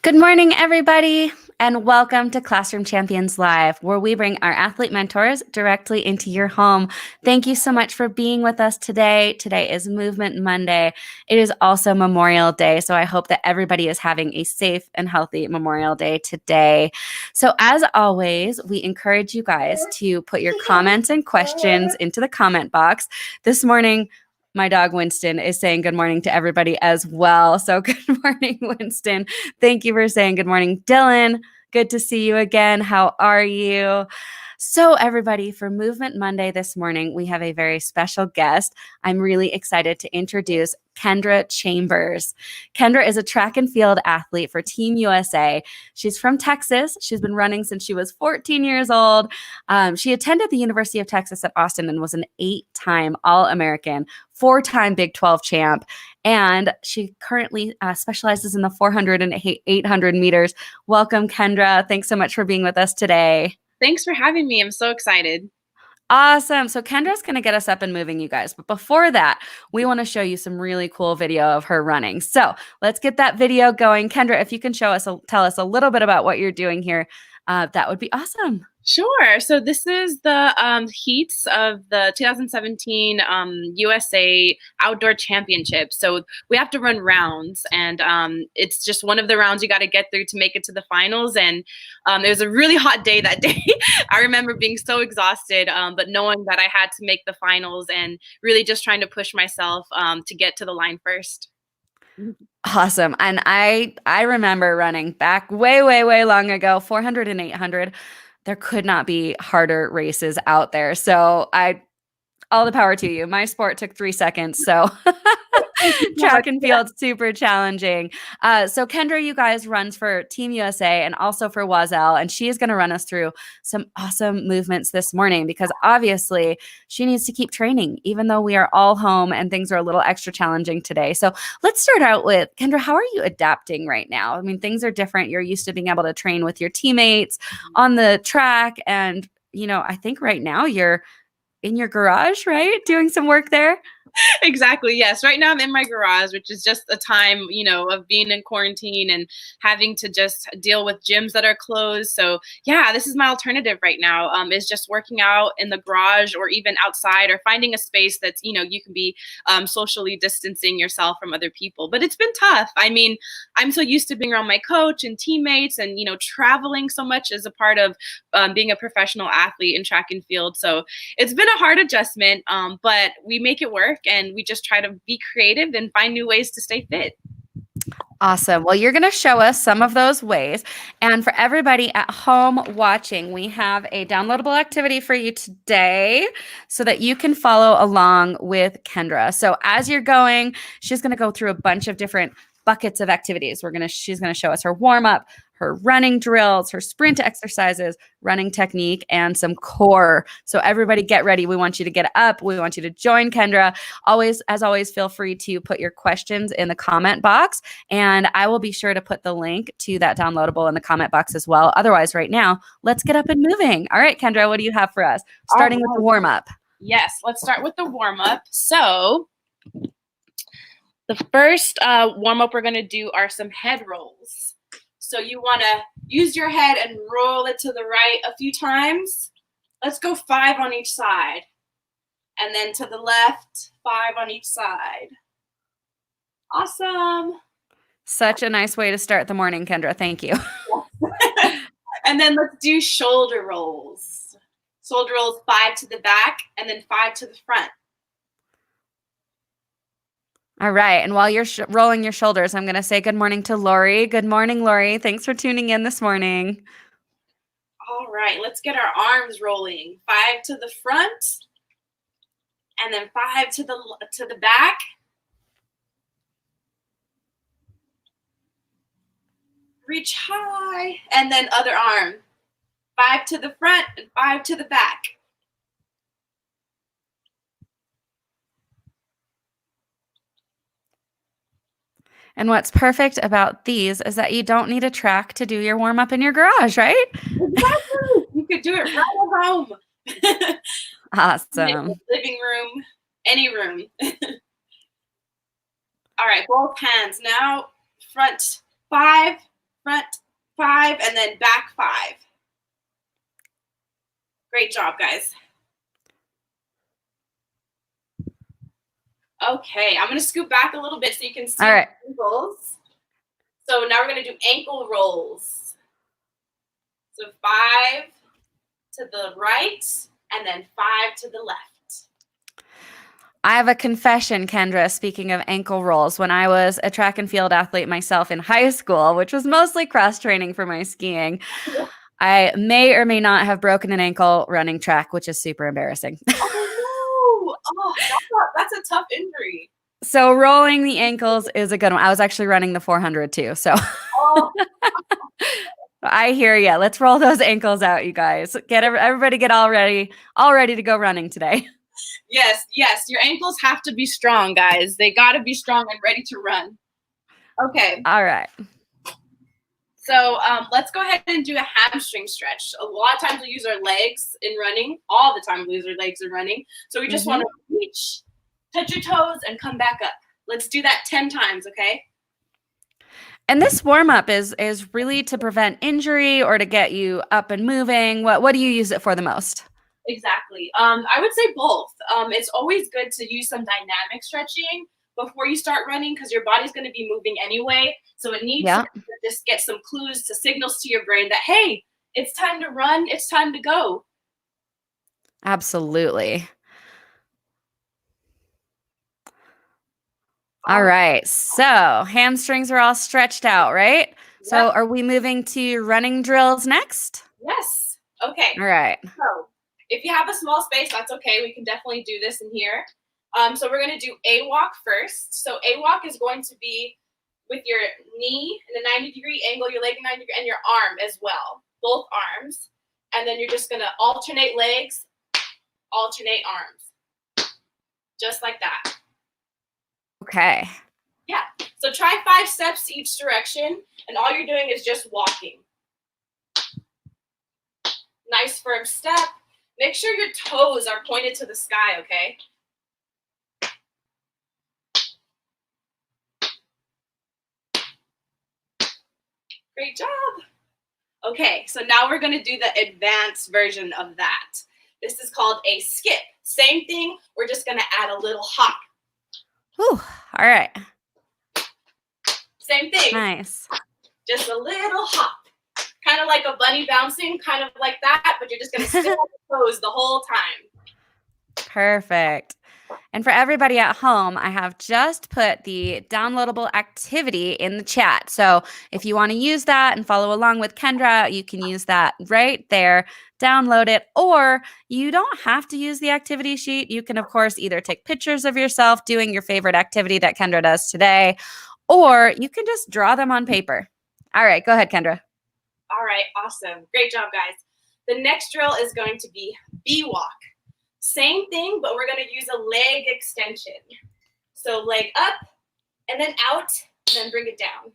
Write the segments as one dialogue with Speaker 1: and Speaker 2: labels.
Speaker 1: Good morning, everybody, and welcome to Classroom Champions Live, where we bring our athlete mentors directly into your home. Thank you so much for being with us today. Today is Movement Monday. It is also Memorial Day, so I hope that everybody is having a safe and healthy Memorial Day today. So as always, we encourage you guys to put your comments and questions into the comment box. This morning, my dog Winston is saying good morning to everybody as well. So good morning, Winston. Thank you for saying good morning. Dylan, good to see you again. How are you? So everybody, for Movement Monday this morning, we have a very special guest. I'm really excited to introduce Kendra Chambers. Kendra is a track and field athlete for Team USA. She's from Texas. She's been running since she was 14 years old. She attended the University of Texas at Austin and was an 8-time All-American, 4-time Big 12 champ, and she currently specializes in the 400 and 800 meters. Welcome, Kendra. Thanks so much for being with us today.
Speaker 2: Thanks for having me. I'm so excited.
Speaker 1: Awesome. So Kendra's going to get us up and moving, you guys. But before that, we want to show you some really cool video of her running. So let's get that video going. Kendra, if you can tell us a little bit about what you're doing here, that would be awesome.
Speaker 2: Sure. So this is the heats of the 2017 USA Outdoor Championship. So we have to run rounds, and it's just one of the rounds you got to get through to make it to the finals. And it was a really hot day that day. I remember being so exhausted, but knowing that I had to make the finals and really just trying to push myself to get to the line first.
Speaker 1: Awesome. And I remember running back way, way, way long ago, 400 and 800. There could not be harder races out there. So all the power to you. My sport took 3 seconds. So track and field, super challenging. So Kendra, you guys runs for Team USA and also for Wazelle, and she is going to run us through some awesome movements this morning because obviously she needs to keep training, even though we are all home and things are a little extra challenging today. So let's start out with Kendra. How are you adapting right now? I mean, things are different. You're used to being able to train with your teammates on the track, and I think right now you're in your garage, right? Doing some work there.
Speaker 2: Exactly. Yes. Right now I'm in my garage, which is just a time, of being in quarantine and having to just deal with gyms that are closed. So yeah, this is my alternative right now, is just working out in the garage or even outside or finding a space that's, you can be socially distancing yourself from other people. But it's been tough. I mean, I'm so used to being around my coach and teammates and, traveling so much as a part of being a professional athlete in track and field. So it's been a hard adjustment, but we make it work. And we just try to be creative and find new ways to stay fit.
Speaker 1: Awesome. Well, you're going to show us some of those ways. And for everybody at home watching, we have a downloadable activity for you today so that you can follow along with Kendra. So as you're going, she's going to go through a bunch of different buckets of activities. She's going to show us her warm up, her running drills, her sprint exercises, running technique, and some core. So everybody get ready. We want you to get up. We want you to join Kendra. As always, feel free to put your questions in the comment box, and I will be sure to put the link to that downloadable in the comment box as well. Otherwise, right now, let's get up and moving. All right, Kendra, what do you have for us? Starting with the warm up.
Speaker 2: Yes, let's start with the warm up. So the first warm up we're going to do are some head rolls. So you want to use your head and roll it to the right a few times. Let's go 5 on each side. And then to the left, 5 on each side. Awesome.
Speaker 1: Such a nice way to start the morning, Kendra. Thank you.
Speaker 2: And then let's do shoulder rolls. Shoulder rolls 5 to the back and then 5 to the front.
Speaker 1: All right. And while you're rolling your shoulders, I'm going to say good morning to Lori. Good morning, Lori. Thanks for tuning in this morning.
Speaker 2: All right. Let's get our arms rolling. 5 to the front and then 5 to the back. Reach high and then other arm. 5 to the front and 5 to the back.
Speaker 1: And what's perfect about these is that you don't need a track to do your warm up in your garage, right?
Speaker 2: Exactly. You could do it right at home.
Speaker 1: Awesome.
Speaker 2: Living room, any room. All right, both hands. Now front 5, front 5, and then back 5. Great job, guys. Okay, I'm going to scoot back a little bit so you can see the ankles. So now we're going to do ankle rolls. So 5 to the right, and then 5 to the left.
Speaker 1: I have a confession, Kendra, speaking of ankle rolls. When I was a track and field athlete myself in high school, which was mostly cross training for my skiing, I may or may not have broken an ankle running track, which is super embarrassing.
Speaker 2: Oh, no. Oh, that's a tough injury.
Speaker 1: So rolling the ankles is a good one. I was actually running the 400 too. So I hear you. Let's roll those ankles out, you guys. Everybody get all ready to go running today.
Speaker 2: Yes. Your ankles have to be strong, guys. They got to be strong and ready to run. Okay.
Speaker 1: All right.
Speaker 2: So let's go ahead and do a hamstring stretch. A lot of times we use our legs in running. All the time we use our legs in running. So we just want to reach, touch your toes, and come back up. Let's do that 10 times, okay?
Speaker 1: And this warm-up is really to prevent injury or to get you up and moving. What do you use it for the most?
Speaker 2: Exactly. I would say both. It's always good to use some dynamic stretching before you start running because your body's going to be moving anyway. So it needs to just get some clues, to signals to your brain that, hey, it's time to run. It's time to go.
Speaker 1: Absolutely. All right. So hamstrings are all stretched out, right? Yep. So are we moving to running drills next?
Speaker 2: Yes. Okay.
Speaker 1: All right.
Speaker 2: So if you have a small space, that's okay. We can definitely do this in here. So we're going to do a walk first. So a walk is going to be with your knee in a 90-degree angle, your leg in 90 degree, and your arm as well, both arms. And then you're just going to alternate legs, alternate arms, just like that.
Speaker 1: Okay.
Speaker 2: Yeah. So try 5 steps each direction, and all you're doing is just walking. Nice firm step. Make sure your toes are pointed to the sky, okay? Great job. Okay, so now we're going to do the advanced version of that. This is called a skip. Same thing, we're just going to add a little hop.
Speaker 1: Whew. All right.
Speaker 2: Same thing.
Speaker 1: Nice.
Speaker 2: Just a little hop. Kind of like a bunny bouncing, kind of like that, but you're just going to stay on your toes the whole time.
Speaker 1: Perfect. And for everybody at home, I have just put the downloadable activity in the chat. So if you want to use that and follow along with Kendra, you can use that right there. Download it, or you don't have to use the activity sheet. You can, of course, either take pictures of yourself doing your favorite activity that Kendra does today, or you can just draw them on paper. All right, go ahead, Kendra.
Speaker 2: All right, awesome. Great job, guys. The next drill is going to be B-walk. Same thing, but we're going to use a leg extension. So leg up, and then out, and then bring it down.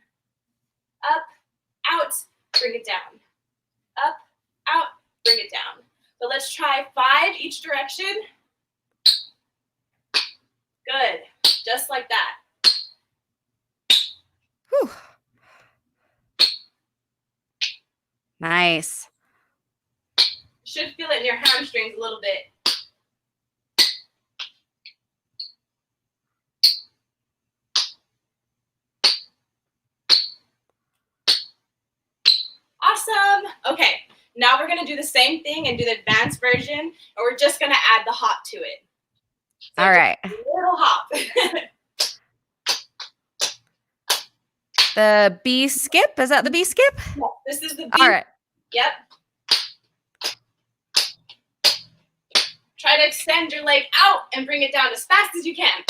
Speaker 2: Up, out, bring it down. Up, out, bring it down. So let's try 5 each direction. Good, just like that.
Speaker 1: Whew. Nice.
Speaker 2: You should feel it in your hamstrings a little bit. Awesome. Okay, now we're going to do the same thing and do the advanced version, and we're just going to add the hop to it. So
Speaker 1: all right.
Speaker 2: A little hop.
Speaker 1: The B skip, is that the B skip?
Speaker 2: Yeah, this is the B.
Speaker 1: All right.
Speaker 2: Yep. Try to extend your leg out and bring it down as fast as you can.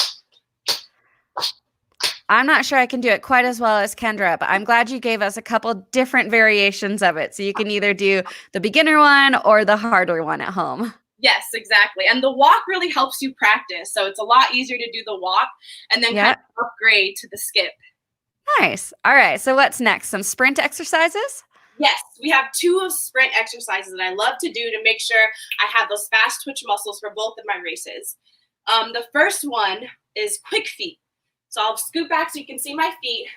Speaker 1: I'm not sure I can do it quite as well as Kendra, but I'm glad you gave us a couple different variations of it. So you can either do the beginner one or the harder one at home.
Speaker 2: Yes, exactly. And the walk really helps you practice. So it's a lot easier to do the walk and then kind of upgrade to the skip.
Speaker 1: Nice. All right. So what's next? Some sprint exercises?
Speaker 2: Yes, we have 2 sprint exercises that I love to do to make sure I have those fast twitch muscles for both of my races. The first one is quick feet. So I'll scoot back so you can see my feet.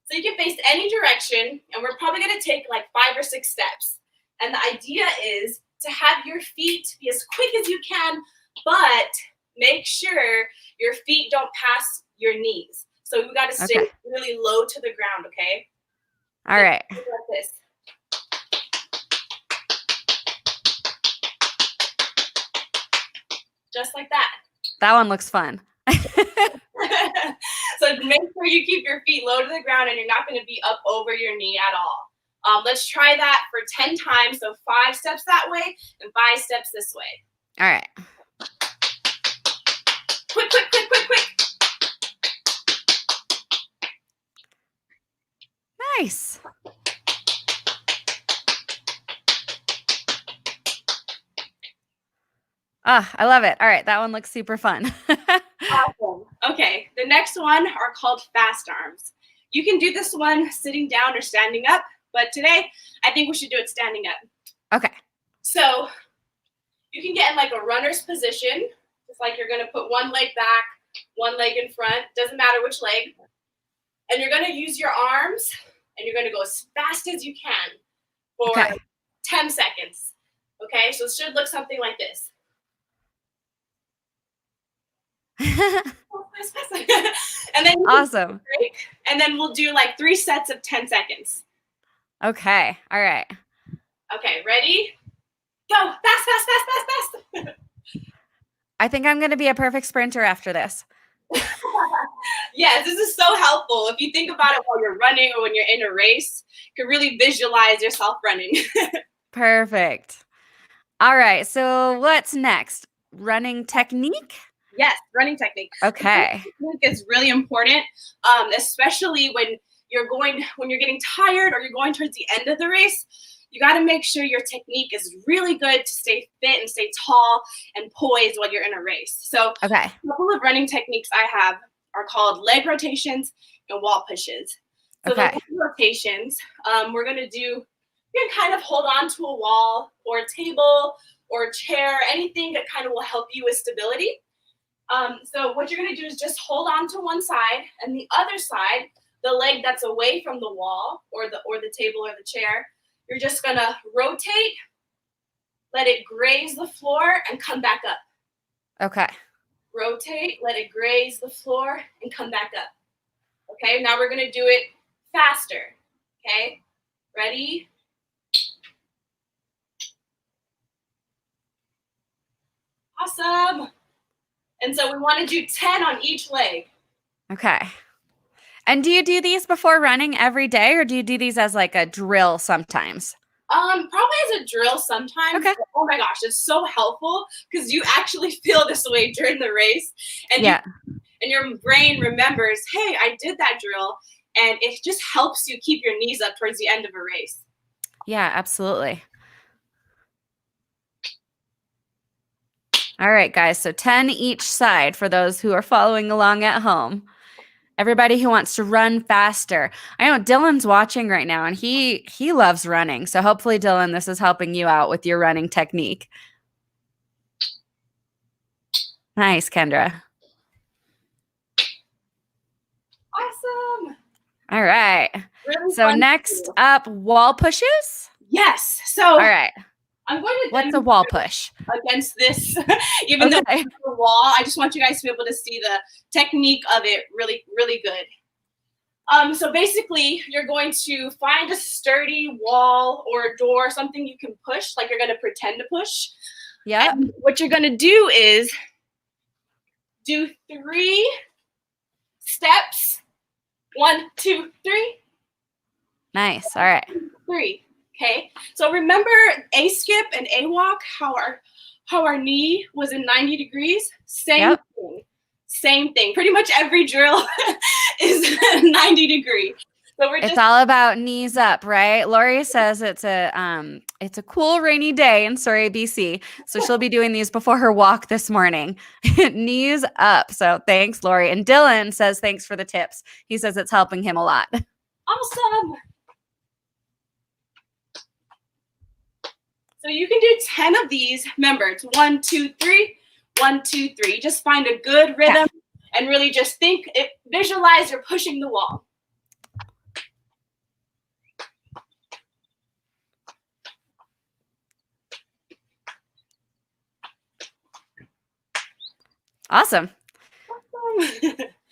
Speaker 2: So you can face any direction, and we're probably going to take like 5 or 6 steps. And the idea is to have your feet be as quick as you can, but make sure your feet don't pass your knees. So we got to stay really low to the ground, okay?
Speaker 1: All right.
Speaker 2: Like this. Just like that.
Speaker 1: That one looks fun.
Speaker 2: So make sure you keep your feet low to the ground and you're not going to be up over your knee at all. Let's try that for 10 times. So 5 steps that way and 5 steps this way.
Speaker 1: All right.
Speaker 2: Quick, quick, quick, quick, quick.
Speaker 1: Nice. Ah, I love it. All right, that one looks super fun.
Speaker 2: Awesome. Okay, the next one are called fast arms. You can do this one sitting down or standing up, but today I think we should do it standing up.
Speaker 1: Okay.
Speaker 2: So you can get in like a runner's position. It's like you're going to put one leg back, one leg in front. Doesn't matter which leg. And you're going to use your arms, and you're going to go as fast as you can for 10 seconds. Okay, so it should look something like this. And then
Speaker 1: awesome.
Speaker 2: Break, and then we'll do like 3 sets of 10 seconds.
Speaker 1: Okay. All right.
Speaker 2: Okay, ready? Go. Fast, fast, fast, fast, fast.
Speaker 1: I think I'm going to be a perfect sprinter after this.
Speaker 2: Yes, this is so helpful. If you think about it while you're running or when you're in a race, you can really visualize yourself running.
Speaker 1: Perfect. All right. So what's next? Running technique?
Speaker 2: Yes, running technique.
Speaker 1: Okay.
Speaker 2: Technique is really important, especially when you're getting tired or you're going towards the end of the race. You got to make sure your technique is really good to stay fit and stay tall and poised while you're in a race. So a couple of running techniques I have are called leg rotations and wall pushes. So the leg rotations, we're going to do, you can kind of hold on to a wall or a table or a chair, anything that kind of will help you with stability. So what you're going to do is just hold on to one side, and the other side, the leg that's away from the wall or the table or the chair, you're just going to rotate, let it graze the floor, and come back up.
Speaker 1: Okay.
Speaker 2: Rotate, let it graze the floor, and come back up. Okay, now we're going to do it faster. Okay, ready? Awesome. And so we want to do 10 on each leg. Okay.
Speaker 1: And do you do these before running every day, or do you do these as like a drill sometimes?
Speaker 2: Probably as a drill sometimes.
Speaker 1: Okay.
Speaker 2: Oh my gosh, it's so helpful because you actually feel this way during the race. And and your brain remembers, hey, I did that drill. And it just helps you keep your knees up towards the end of a race.
Speaker 1: Yeah, absolutely. All right, guys. So 10 each side for those who are following along at home. Everybody who wants to run faster. I know Dylan's watching right now, and he loves running. So hopefully, Dylan, this is helping you out with your running technique. Nice, Kendra.
Speaker 2: Awesome.
Speaker 1: All right.
Speaker 2: Really
Speaker 1: so next up, wall pushes?
Speaker 2: Yes. So
Speaker 1: all right.
Speaker 2: I'm going to
Speaker 1: what's a wall push?
Speaker 2: Against this, even though it's the wall, I just want you guys to be able to see the technique of it really, really good. So basically, you're going to find a sturdy wall or a door, something you can push, like you're going to pretend to push.
Speaker 1: Yeah.
Speaker 2: What you're going to do is do 3 steps. 1, 2, 3.
Speaker 1: Nice. All right.
Speaker 2: 3. Okay, so remember A skip and A walk, how our knee was in 90 degrees? Same thing. Same thing. Pretty much every drill is 90 degree. So
Speaker 1: it's all about knees up, right? Lori says it's a cool rainy day in Surrey, BC. So she'll be doing these before her walk this morning. Knees up. So thanks, Lori. And Dylan says thanks for the tips. He says it's helping him a lot.
Speaker 2: Awesome. So you can do 10 of these. Remember, it's 1, 2, 3, 1, 2, 3. Just find a good rhythm and really just visualize you're pushing the wall.
Speaker 1: Awesome.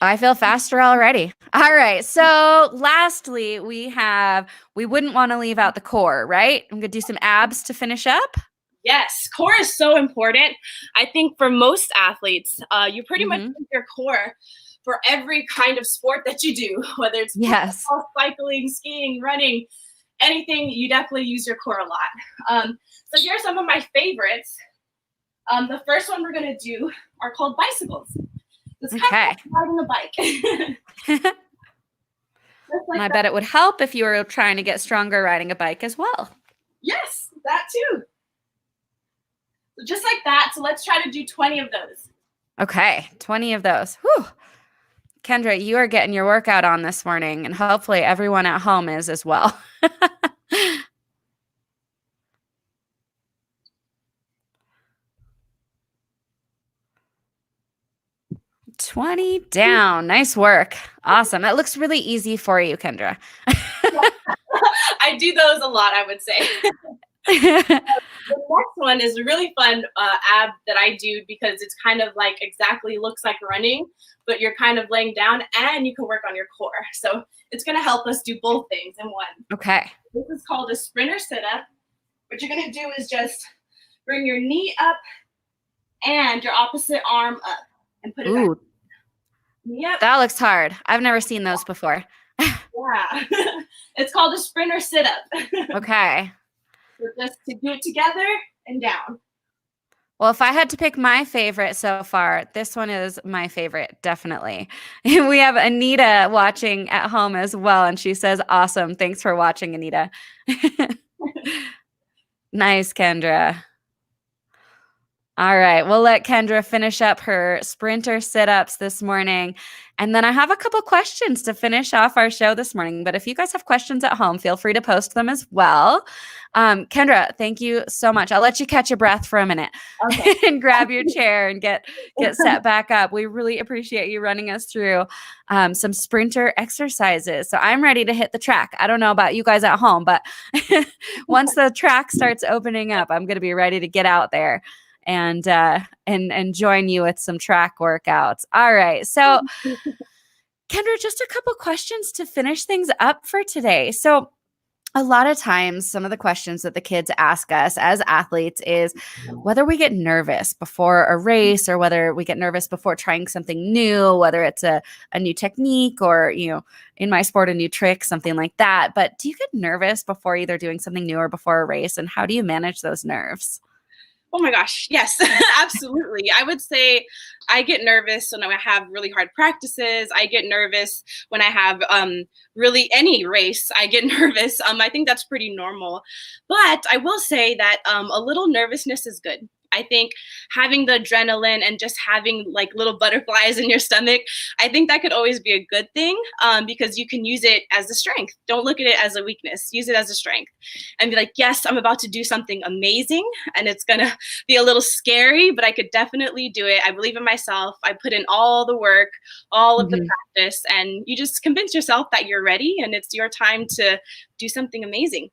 Speaker 1: I feel faster already. All right. So lastly, we wouldn't want to leave out the core, right? I'm going to do some abs to finish up.
Speaker 2: Yes, core is so important. I think for most athletes, you pretty much
Speaker 1: Mhm.
Speaker 2: use your core for every kind of sport that you do, whether it's
Speaker 1: Yes.
Speaker 2: football, cycling, skiing, running, anything, you definitely use your core a lot. So here are some of my favorites. The first one we're going to do are called bicycles. It's kind of
Speaker 1: Okay.
Speaker 2: like riding a bike. Just like
Speaker 1: And I
Speaker 2: that.
Speaker 1: bet it would help if you were trying to get stronger riding a bike as well.
Speaker 2: Yes, that too. So just like that. So let's try to do 20 of those.
Speaker 1: Okay. 20 of those. Whew. Kendra, you are getting your workout on this morning, and hopefully everyone at home is as well. 20 down. Nice work. Awesome. That looks really easy for you, Kendra.
Speaker 2: I do those a lot, I would say. The next one is a really fun ab that I do because it's kind of like exactly looks like running, but you're kind of laying down and you can work on your core. So it's going to help us do both things in one.
Speaker 1: Okay.
Speaker 2: This is called a sprinter sit-up. What you're going to do is just bring your knee up and your opposite arm up and put it back.
Speaker 1: Ooh,
Speaker 2: Yep.
Speaker 1: that looks hard. I've never seen those before.
Speaker 2: Yeah. It's called a sprinter sit-up.
Speaker 1: Okay.
Speaker 2: So just to do it together and down.
Speaker 1: Well, if I had to pick my favorite so far, this one is my favorite, definitely. We have Anita watching at home as well, and she says, awesome. Thanks for watching, Anita. Nice, Kendra. All right, we'll let Kendra finish up her sprinter sit-ups this morning. And then I have a couple questions to finish off our show this morning. But if you guys have questions at home, feel free to post them as well. Kendra, thank you so much. I'll let you catch your breath for a minute. Okay. And grab your chair and get set back up. We really appreciate you running us through some sprinter exercises. So I'm ready to hit the track. I don't know about you guys at home, but once the track starts opening up, I'm going to be ready to get out there and join you with some track workouts. All right. So Kendra, just a couple questions to finish things up for today. So a lot of times, some of the questions that the kids ask us as athletes is whether we get nervous before a race or whether we get nervous before trying something new, whether it's a new technique or, in my sport, a new trick, something like that. But do you get nervous before either doing something new or before a race? And how do you manage those nerves?
Speaker 2: Oh my gosh, yes, absolutely. I would say I get nervous when I have really hard practices. I get nervous when I have really any race. I get nervous. I think that's pretty normal. But I will say that a little nervousness is good. I think having the adrenaline and just having like little butterflies in your stomach, I think that could always be a good thing because you can use it as a strength. Don't look at it as a weakness. Use it as a strength and be like, yes, I'm about to do something amazing and it's going to be a little scary, but I could definitely do it. I believe in myself. I put in all the work, all of the practice, and you just convince yourself that you're ready and it's your time to do something amazing.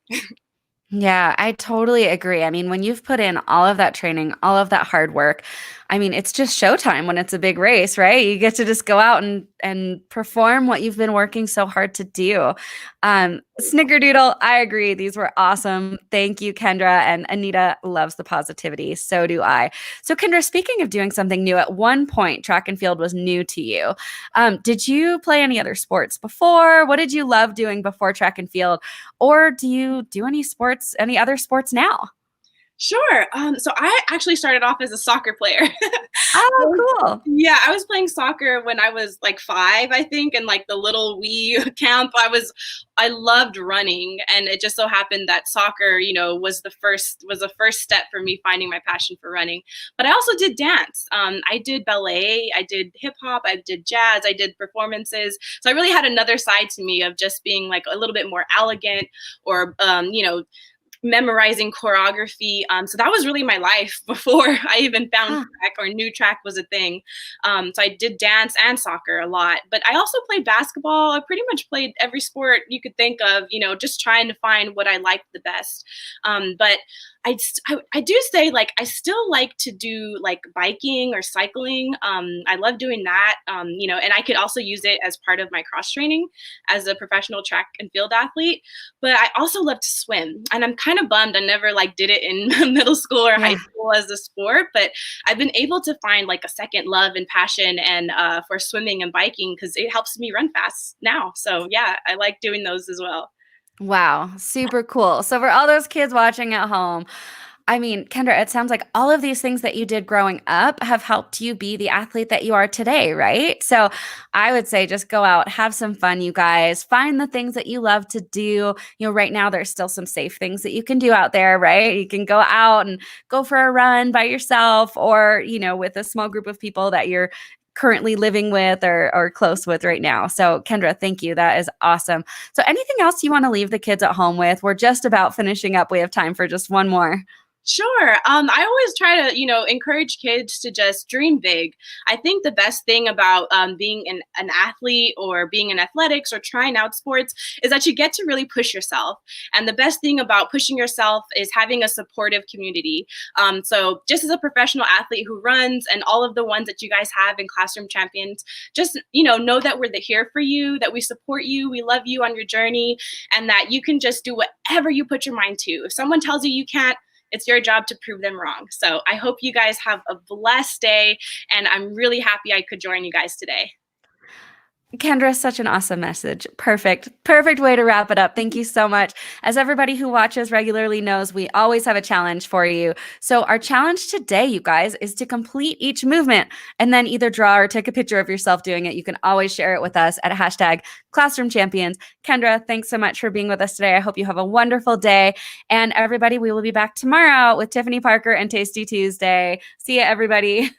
Speaker 1: Yeah, I totally agree. I mean, when you've put in all of that training, all of that hard work, I mean, it's just showtime when it's a big race, right? You get to just go out and perform what you've been working so hard to do. Snickerdoodle, I agree. These were awesome. Thank you, Kendra. And Anita loves the positivity. So do I. So Kendra, speaking of doing something new, at one point, track and field was new to you. Did you play any other sports before? What did you love doing before track and field? Or do you do any other sports now?
Speaker 2: Sure. So I actually started off as a soccer player.
Speaker 1: Oh, cool.
Speaker 2: Yeah, I was playing soccer when I was like 5, I think, in like the little wee camp. I loved running, and it just so happened that soccer, was the first step for me finding my passion for running. But I also did dance. I did ballet, I did hip hop, I did jazz, I did performances. So I really had another side to me of just being like a little bit more elegant or memorizing choreography. So that was really my life before I even found
Speaker 1: Huh.
Speaker 2: track or knew track was a thing. So I did dance and soccer a lot, but I also played basketball. I pretty much played every sport you could think of, just trying to find what I liked the best. But I do say, like, I still like to do like biking or cycling. I love doing that, and I could also use it as part of my cross training as a professional track and field athlete. But I also love to swim, and I'm kind of bummed I never like did it in middle school or high
Speaker 1: Yeah.
Speaker 2: school as a sport. But I've been able to find like a second love and passion and for swimming and biking because it helps me run fast now. So yeah, I like doing those as well.
Speaker 1: Wow, super cool. So for all those kids watching at home, I mean, Kendra, it sounds like all of these things that you did growing up have helped you be the athlete that you are today, right? So I would say just go out, have some fun, you guys. Find the things that you love to do. Right now there's still some safe things that you can do out there, right? You can go out and go for a run by yourself or, with a small group of people that you're currently living with or close with right now. So Kendra, thank you. That is awesome. So anything else you want to leave the kids at home with? We're just about finishing up. We have time for just one more.
Speaker 2: Sure. I always try to, encourage kids to just dream big. I think the best thing about being an athlete or being in athletics or trying out sports is that you get to really push yourself. And the best thing about pushing yourself is having a supportive community. So just as a professional athlete who runs and all of the ones that you guys have in Classroom Champions, just, know that we're here for you, that we support you, we love you on your journey, and that you can just do whatever you put your mind to. If someone tells you you can't, it's your job to prove them wrong. So I hope you guys have a blessed day, and I'm really happy I could join you guys today.
Speaker 1: Kendra, such an awesome message. Perfect way to wrap it up. Thank you so much. As everybody who watches regularly knows, we always have a challenge for you. So our challenge today, you guys, is to complete each movement and then either draw or take a picture of yourself doing it. You can always share it with us at #ClassroomChampions. Kendra, thanks so much for being with us today. I hope you have a wonderful day. And everybody, we will be back tomorrow with Tiffany Parker and Tasty Tuesday. See you, everybody.